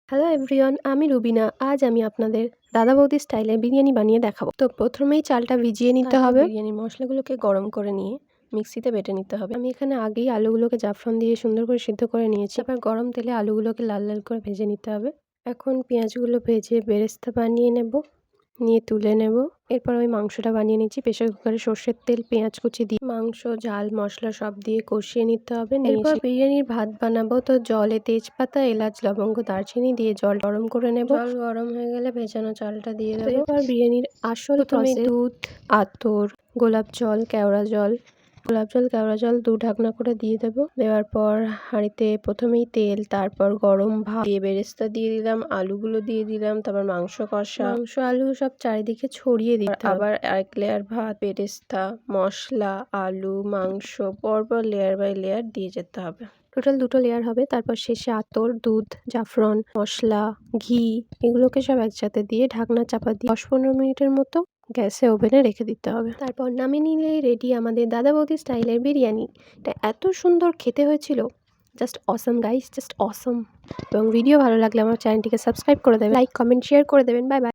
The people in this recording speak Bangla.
হ্যালো এভরিওয়ান, আমি রুবিনা। আজ আমি আপনাদের দাদা বৌদি স্টাইলে বিরিয়ানি বানিয়ে দেখাবো। তো প্রথমেই চালটা ভিজিয়ে নিতে হবে। বিরিয়ানির মশলাগুলোকে গরম করে নিয়ে মিক্সিতে বেটে নিতে হবে। আমি এখানে আগেই আলুগুলোকে জাফরান দিয়ে সুন্দর করে সিদ্ধ করে নিয়েছি। এবার গরম তেলে আলুগুলোকে লাল লাল করে ভেজে নিতে হবে। এখন পেঁয়াজগুলো ভেজে বেরেস্তা বানিয়ে নেব, নিয়ে তুলে নেব। এরপর আমি মাংসটা বানিয়ে নিচ্ছি। প্রেসার কুকারে সর্ষের তেল, পেঁয়াজ কুচি দিয়ে মাংস, ঝাল, মশলা সব দিয়ে কষিয়ে নিতে হবে। এরপর বিরিয়ানির ভাত বানাবো, তো জলে তেজপাতা, এলাচ, লবঙ্গ, দারচিনি দিয়ে জল গরম করে নেব। জল গরম হয়ে গেলে ভেজানো চালটা দিয়ে দেবো। এরপর বিরিয়ানির আসল প্রথমে দুধ, আতর, গোলাপ জল, কেওড়া জল, কেওড়া জল ঢাকনা করে দিয়ে দেবো। দেওয়ার পর হাঁড়িতে প্রথমেই তেল, তারপর গরম ভাত দিয়ে বেরেস্তা দিয়ে দিলাম, আলুগুলো দিয়ে দিলাম, তারপর মাংস কষা, মাংস আলু সব চারিদিকে ছড়িয়ে দিতে হবে। আবার এক লেয়ার ভাত, বেরেস্তা, মশলা, আলু, মাংস পরপর লেয়ার বাই লেয়ার দিয়ে যেতে হবে। টোটাল 2টো লেয়ার হবে। তারপর শেষে আতর, দুধ, জাফরান, মশলা, ঘি এগুলোকে সব একসাথে দিয়ে ঢাকনা চাপা দিয়ে 10-15 মিনিটের মতো গ্যাসে ওভেনে রেখে দিতে হবে। তারপর নামিয়ে নিলেই রেডি আমাদের দাদা বৌদি স্টাইলের বিরিয়ানি। এটা এত সুন্দর খেতে হয়েছিল, জাস্ট অসম গাইস, জাস্ট অসম। এবং ভিডিও ভালো লাগলে আমার চ্যানেলটিকে সাবস্ক্রাইব করে দেবেন, লাইক, কমেন্ট, শেয়ার করে দেবেন। Bye bye.